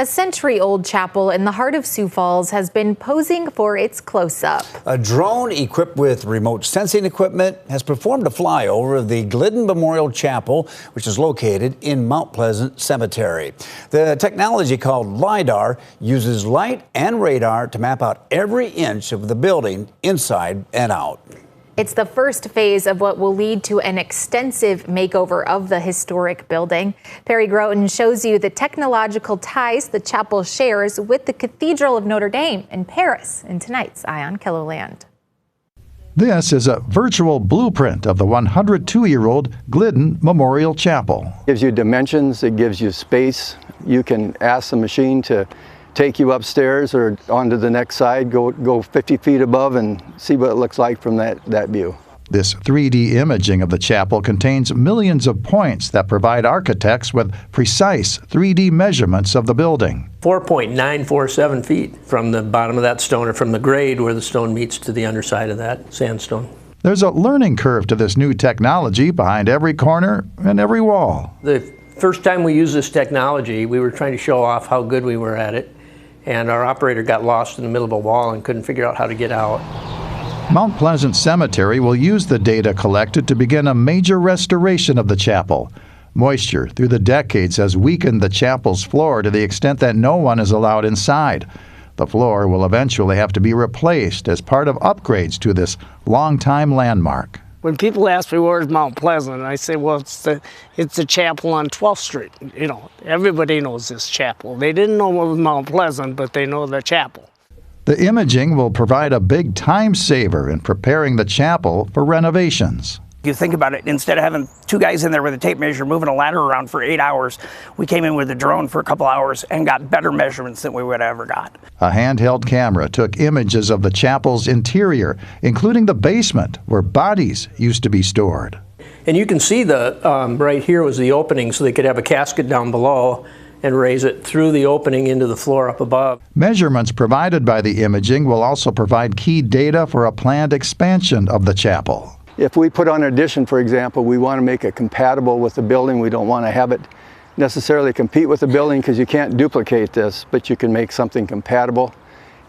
A century-old chapel in the heart of Sioux Falls has been posing for its close-up. A drone equipped with remote sensing equipment has performed a flyover of the Glidden Memorial Chapel, which is located in Mount Pleasant Cemetery. The technology, called LiDAR, uses light and radar to map out every inch of the building inside and out. It's the first phase of what will lead to an extensive makeover of the historic building. Perry Groten shows you the technological ties the chapel shares with the Cathedral of Notre Dame in Paris in tonight's Eye on KELOLAND. This is a virtual blueprint of the 102-year-old Glidden Memorial Chapel. It gives you dimensions, it gives you space. You can ask the machine to take you upstairs or onto the next side, go 50 feet above and see what it looks like from that view. This 3D imaging of the chapel contains millions of points that provide architects with precise 3D measurements of the building. 4.947 feet from the bottom of that stone, or from the grade where the stone meets to the underside of that sandstone. There's a learning curve to this new technology behind every corner and every wall. The first time we used this technology, we were trying to show off how good we were at it, and our operator got lost in the middle of a wall and couldn't figure out how to get out. Mount Pleasant Cemetery will use the data collected to begin a major restoration of the chapel. Moisture through the decades has weakened the chapel's floor to the extent that no one is allowed inside. The floor will eventually have to be replaced as part of upgrades to this longtime landmark. When people ask me where's Mount Pleasant, I say, well, it's the chapel on 12th Street. You know, everybody knows this chapel. They didn't know what was Mount Pleasant, but they know the chapel. The imaging will provide a big time saver in preparing the chapel for renovations. You think about it, instead of having two guys in there with a tape measure moving a ladder around for 8 hours, we came in with a drone for a couple hours and got better measurements than we would have ever got. A handheld camera took images of the chapel's interior, including the basement where bodies used to be stored. And you can see the right here was the opening, so they could have a casket down below and raise it through the opening into the floor up above. Measurements provided by the imaging will also provide key data for a planned expansion of the chapel. If we put on an addition, for example, we want to make it compatible with the building. We don't want to have it necessarily compete with the building because you can't duplicate this, but you can make something compatible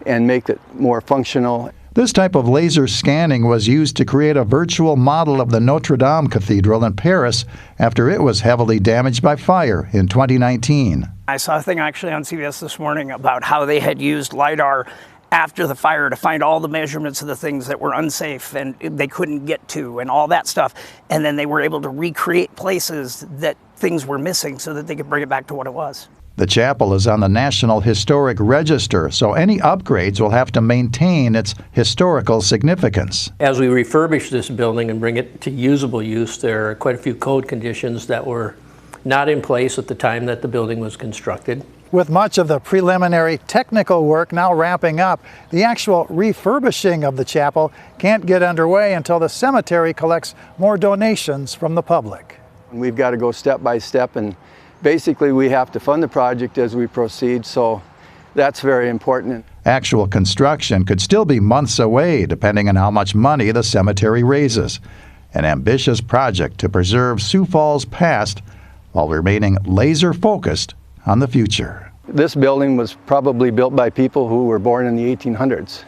and make it more functional. This type of laser scanning was used to create a virtual model of the Notre Dame Cathedral in Paris after it was heavily damaged by fire in 2019. I saw a thing actually on CBS this morning about how they had used LiDAR after the fire to find all the measurements of the things that were unsafe and they couldn't get to and all that stuff. And then they were able to recreate places that things were missing so that they could bring it back to what it was. The chapel is on the National Historic Register, so any upgrades will have to maintain its historical significance. As we refurbish this building and bring it to usable use, there are quite a few code conditions that were not in place at the time that the building was constructed. With much of the preliminary technical work now wrapping up, the actual refurbishing of the chapel can't get underway until the cemetery collects more donations from the public. We've got to go step by step, and basically we have to fund the project as we proceed, so that's very important. Actual construction could still be months away, depending on how much money the cemetery raises. An ambitious project to preserve Sioux Falls' past while remaining laser-focused on the future. This building was probably built by people who were born in the 1800s.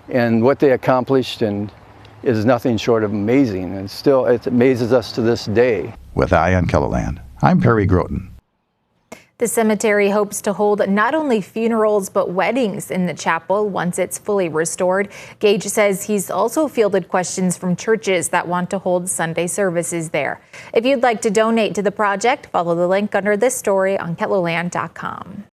And what they accomplished is nothing short of amazing. And still, it amazes us to this day. With Eye on KELOLAND, I'm Perry Groten. The cemetery hopes to hold not only funerals but weddings in the chapel once it's fully restored. Gage says he's also fielded questions from churches that want to hold Sunday services there. If you'd like to donate to the project, follow the link under this story on KELOLAND.com.